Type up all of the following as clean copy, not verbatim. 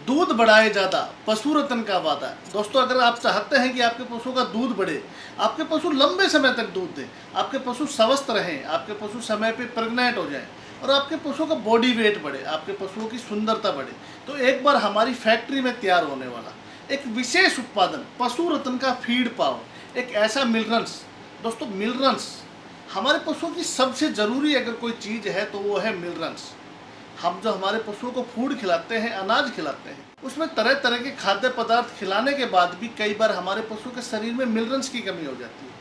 दूध बढ़ाए ज़्यादा, पशु रत्न का वादा। दोस्तों, अगर आप चाहते हैं कि आपके पशु का दूध बढ़े, आपके पशु लंबे समय तक दूध दें, आपके पशु स्वस्थ रहें, आपके पशु समय पे प्रेग्नेंट हो जाएं और आपके पशु का बॉडी वेट बढ़े, आपके पशुओं की सुंदरता बढ़े, तो एक बार हमारी फैक्ट्री में तैयार होने वाला एक विशेष उत्पादन पशु रत्न का फीड पावर, एक ऐसा मिनरल्स। दोस्तों, मिनरल्स हमारे पशुओं की सबसे ज़रूरी अगर कोई चीज़ है तो वो है मिनरल्स। हम जो हमारे पशुओं को फूड खिलाते हैं, अनाज खिलाते हैं, उसमें तरह तरह के खाद्य पदार्थ खिलाने के बाद भी कई बार हमारे पशु के शरीर में मिनरल्स की कमी हो जाती है,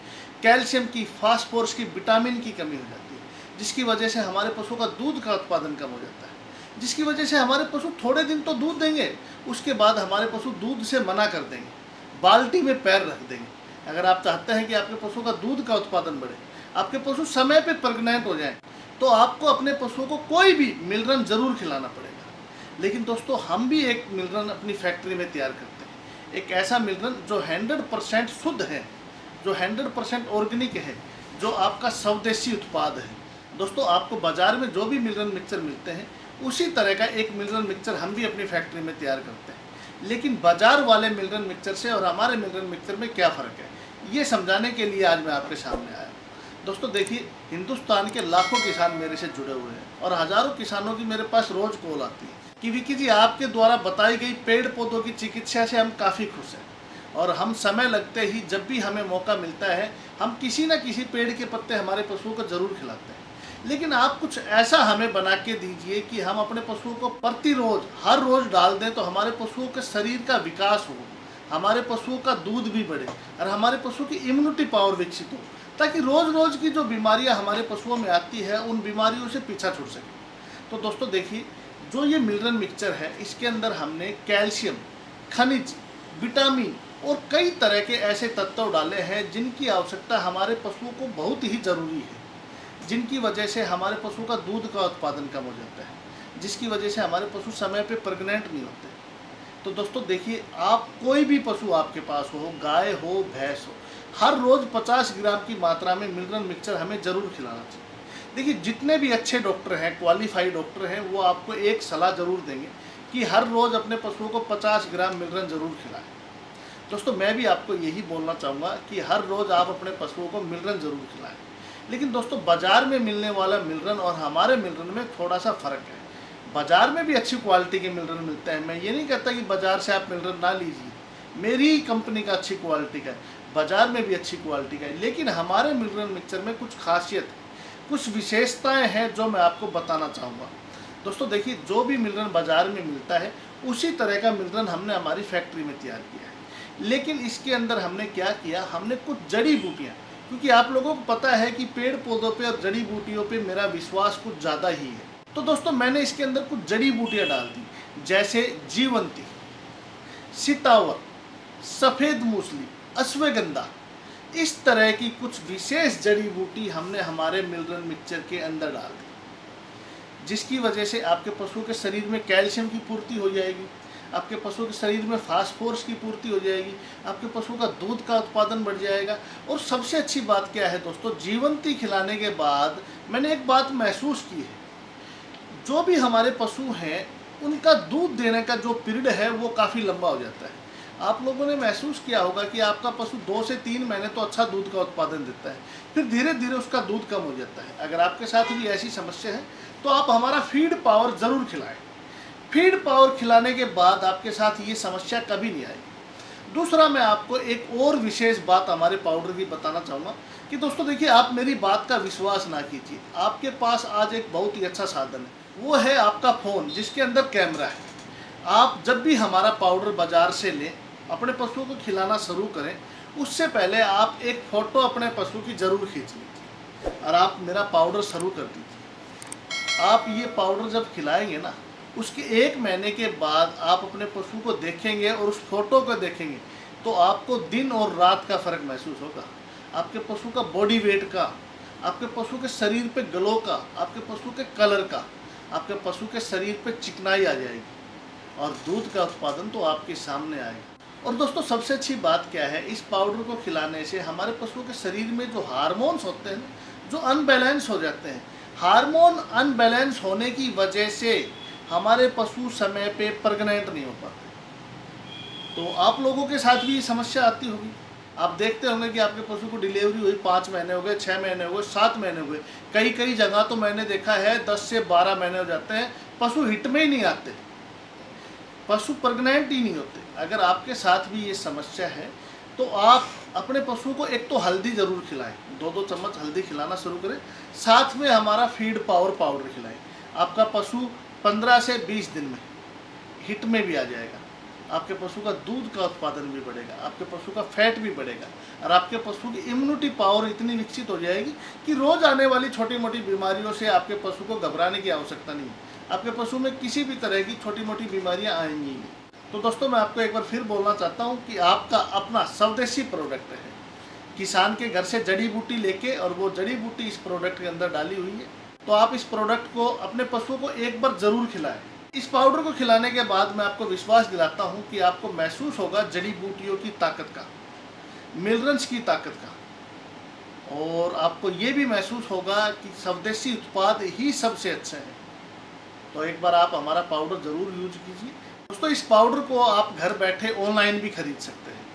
कैल्शियम की, फास्फोरस की, विटामिन की कमी हो जाती है, जिसकी वजह से हमारे पशु का दूध का उत्पादन कम हो जाता है, जिसकी वजह से हमारे पशु थोड़े दिन तो दूध देंगे, उसके बाद हमारे पशु दूध से मना कर देंगे, बाल्टी में पैर रख देंगे। अगर आप चाहते हैं कि आपके पशु का दूध का उत्पादन बढ़े, आपके पशु समय पर प्रेग्नेंट हो जाएं, तो आपको अपने पशुओं को कोई भी मिनरल जरूर खिलाना पड़ेगा। लेकिन दोस्तों, हम भी एक मिनरल अपनी फैक्ट्री में तैयार करते हैं, एक ऐसा मिनरल जो 100% शुद्ध है, जो 100% ऑर्गेनिक है, जो आपका स्वदेशी उत्पाद है। दोस्तों, आपको बाजार में जो भी मिनरल मिक्सचर मिलते हैं, उसी तरह का एक मिनरल मिक्सचर हम भी अपनी फैक्ट्री में तैयार करते हैं। लेकिन बाजार वाले मिनरल मिक्सचर से और हमारे मिनरल मिक्सचर में क्या फ़र्क है, ये समझाने के लिए आज मैं आपके सामने आया। दोस्तों देखिए, हिंदुस्तान के लाखों किसान मेरे से जुड़े हुए हैं और हज़ारों किसानों की मेरे पास रोज़ कॉल आती है कि विकी जी, आपके द्वारा बताई गई पेड़ पौधों की चिकित्सा से हम काफ़ी खुश हैं और हम समय लगते ही जब भी हमें मौका मिलता है, हम किसी न किसी पेड़ के पत्ते हमारे पशुओं को ज़रूर खिलाते हैं। लेकिन आप कुछ ऐसा हमें बना के दीजिए कि हम अपने पशुओं को प्रतिरोज़, हर रोज़ डाल दें तो हमारे पशुओं के शरीर का विकास हो, हमारे पशुओं का दूध भी बढ़े और हमारे पशु की इम्यूनिटी पावर विकसित हो, ताकि रोज़ रोज़ की जो बीमारियां हमारे पशुओं में आती है, उन बीमारियों से पीछा छूट सके। तो दोस्तों देखिए, जो ये मिनरल मिक्सचर है, इसके अंदर हमने कैल्शियम, खनिज, विटामिन और कई तरह के ऐसे तत्व डाले हैं जिनकी आवश्यकता हमारे पशुओं को बहुत ही ज़रूरी है, जिनकी वजह से हमारे पशु का दूध का उत्पादन कम हो जाता है, जिसकी वजह से हमारे पशु समय पर प्रेग्नेंट नहीं होते। तो दोस्तों देखिए, आप कोई भी पशु आपके पास हो, गाय हो, भैंस हो, हर रोज़ 50 ग्राम की मात्रा में मिनरल मिक्सचर हमें ज़रूर खिलाना चाहिए। देखिए, जितने भी अच्छे डॉक्टर हैं, क्वालिफाइड डॉक्टर हैं, वो आपको एक सलाह ज़रूर देंगे कि हर रोज़ अपने पशुओं को 50 ग्राम मिनरल ज़रूर खिलाएं। दोस्तों, मैं भी आपको यही बोलना चाहूँगा कि हर रोज़ आप अपने पशुओं को मिनरल ज़रूर खिलाएं। लेकिन दोस्तों, बाज़ार में मिलने वाला मिनरल और हमारे मिनरल में थोड़ा सा फ़र्क है। बाज़ार में भी अच्छी क्वालिटी के मिनरल मिलते हैं, मैं ये नहीं कहता कि बाज़ार से आप मिनरल ना लीजिए, मेरी कंपनी का अच्छी क्वालिटी का है, बाज़ार में भी अच्छी क्वालिटी का है। लेकिन हमारे मिनरल मिक्सचर में कुछ खासियत है, कुछ विशेषताएं हैं जो मैं आपको बताना चाहूँगा। दोस्तों देखिए, जो भी मिनरल बाज़ार में मिलता है, उसी तरह का मिनरल हमने हमारी फैक्ट्री में तैयार किया है। लेकिन इसके अंदर हमने क्या किया, हमने कुछ जड़ी बूटियाँ, क्योंकि आप लोगों को पता है कि पेड़ पौधों पर और जड़ी बूटियों पर मेरा विश्वास कुछ ज़्यादा ही है। तो दोस्तों, मैंने इसके अंदर कुछ जड़ी बूटियाँ डाल दी, जैसे जीवंती, सीतावर, सफ़ेद मूसली, अश्वगंधा। इस तरह की कुछ विशेष जड़ी बूटी हमने हमारे मिनरल मिक्सचर के अंदर डाल दी, जिसकी वजह से आपके पशु के शरीर में कैल्शियम की पूर्ति हो जाएगी, आपके पशु के शरीर में फास्फोरस की पूर्ति हो जाएगी, आपके पशु का दूध का उत्पादन बढ़ जाएगा। और सबसे अच्छी बात क्या है दोस्तों, जीवंती खिलाने के बाद मैंने एक बात महसूस की है, जो भी हमारे पशु हैं, उनका दूध देने का जो पीरियड है वो काफ़ी लंबा हो जाता है। आप लोगों ने महसूस किया होगा कि आपका पशु 2 से 3 महीने तो अच्छा दूध का उत्पादन देता है, फिर धीरे धीरे उसका दूध कम हो जाता है। अगर आपके साथ भी ऐसी समस्या है तो आप हमारा फीड पावर ज़रूर खिलाएं। फीड पावर खिलाने के बाद आपके साथ ये समस्या कभी नहीं आएगी। दूसरा, मैं आपको एक और विशेष बात हमारे पाउडर की बताना चाहूँगा कि दोस्तों देखिए, आप मेरी बात का विश्वास ना कीजिए। आपके पास आज एक बहुत ही अच्छा साधन है, वो है आपका फ़ोन, जिसके अंदर कैमरा है। आप जब भी हमारा पाउडर बाज़ार से लें, अपने पशुओं को खिलाना शुरू करें, उससे पहले आप एक फ़ोटो अपने पशु की ज़रूर खींच लीजिए और आप मेरा पाउडर शुरू कर दीजिए। आप ये पाउडर जब खिलाएंगे ना, उसके 1 महीने के बाद आप अपने पशु को देखेंगे और उस फोटो को देखेंगे तो आपको दिन और रात का फ़र्क महसूस होगा। आपके पशु का बॉडी वेट का, आपके पशु के शरीर पे ग्लो का, आपके पशु के कलर का, आपके पशु के शरीर पे चिकनाई आ जाएगी और दूध का उत्पादन तो आपके सामने आएगा। और दोस्तों, सबसे अच्छी बात क्या है, इस पाउडर को खिलाने से हमारे पशुओं के शरीर में जो हार्मोन्स होते हैं, जो अनबैलेंस हो जाते हैं, हार्मोन अनबैलेंस होने की वजह से हमारे पशु समय पे प्रेग्नेंट नहीं हो पाते। तो आप लोगों के साथ भी ये समस्या आती होगी। आप देखते होंगे कि आपके पशु को डिलीवरी हुई 5 महीने हो गए, 6 महीने हो गए, 7 महीने हो गए, कई कई जगह तो मैंने देखा है 10 से 12 महीने हो जाते हैं, पशु हिट में ही नहीं आते, पशु प्रेग्नेंट ही नहीं होते। अगर आपके साथ भी ये समस्या है तो आप अपने पशु को एक तो हल्दी ज़रूर खिलाएं, 2-2 चम्मच हल्दी खिलाना शुरू करें, साथ में हमारा फीड पावर पाउडर खिलाएं। आपका पशु 15 से 20 दिन में हिट में भी आ जाएगा, आपके पशु का दूध का उत्पादन भी बढ़ेगा, आपके पशु का फैट भी बढ़ेगा और आपके पशु की इम्यूनिटी पावर इतनी विकसित हो जाएगी कि रोज़ आने वाली छोटी मोटी बीमारियों से आपके पशु को घबराने की आवश्यकता नहीं है। आपके पशु में किसी भी तरह की छोटी मोटी बीमारियां आएंगी नहीं। तो दोस्तों, मैं आपको एक बार फिर बोलना चाहता हूं कि आपका अपना स्वदेशी प्रोडक्ट है, किसान के घर से जड़ी बूटी लेके, और वो जड़ी बूटी इस प्रोडक्ट के अंदर डाली हुई है। तो आप इस प्रोडक्ट को अपने पशुओं को एक बार ज़रूर खिलाएं। इस पाउडर को खिलाने के बाद मैं आपको विश्वास दिलाता हूं कि आपको महसूस होगा जड़ी बूटियों की ताकत का, मिनरल्स की ताकत का, और आपको ये भी महसूस होगा कि स्वदेशी उत्पाद ही सबसे अच्छे हैं। तो एक बार आप हमारा पाउडर ज़रूर यूज कीजिए। दोस्तों, इस पाउडर को आप घर बैठे ऑनलाइन भी खरीद सकते हैं।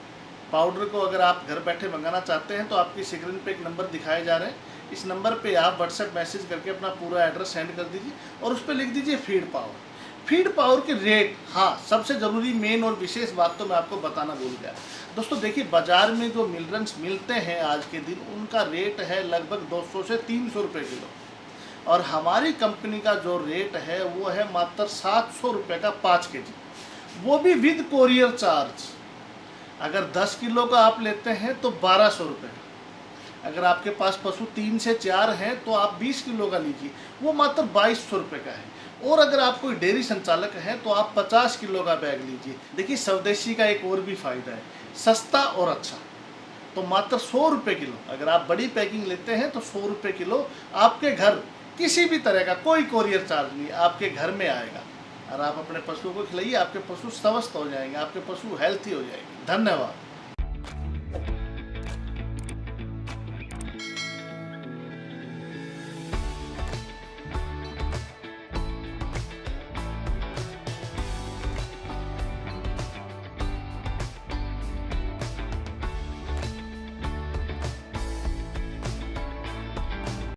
पाउडर को अगर आप घर बैठे मंगाना चाहते हैं तो आपकी स्क्रीन पे एक नंबर दिखाए जा रहे हैं, इस नंबर पे आप व्हाट्सएप मैसेज करके अपना पूरा एड्रेस सेंड कर दीजिए और उस पर लिख दीजिए फीड पावर। फीड पावर के रेट, हाँ, सबसे ज़रूरी मेन और विशेष बात तो मैं आपको बताना भूल गया। दोस्तों देखिए, बाज़ार में जो मिनरल्स मिलते हैं आज के दिन, उनका रेट है लगभग 200 से 300 रुपये किलो, और हमारी कंपनी का जो रेट है वो है मात्र 700 रुपये का 5 केजी, वो भी विद कोरियर चार्ज। अगर 10 किलो का आप लेते हैं तो 1200 रुपये का। अगर आपके पास पशु 3 से 4 हैं तो आप 20 किलो का लीजिए, वो मात्र 2200 रुपये का है। और अगर आप कोई डेयरी संचालक हैं तो आप 50 किलो का बैग लीजिए। देखिए, स्वदेशी का एक और भी फायदा है, सस्ता और अच्छा। तो मात्र 100 रुपये किलो। अगर आप बड़ी पैकिंग लेते हैं तो 100 रुपये किलो आपके घर, किसी भी तरह का कोई कोरियर चार्ज नहीं, आपके घर में आएगा और आप अपने पशुओं को खिलाइए। आपके पशु स्वस्थ हो जाएंगे, आपके पशु हेल्थी हो जाएंगे। धन्यवाद।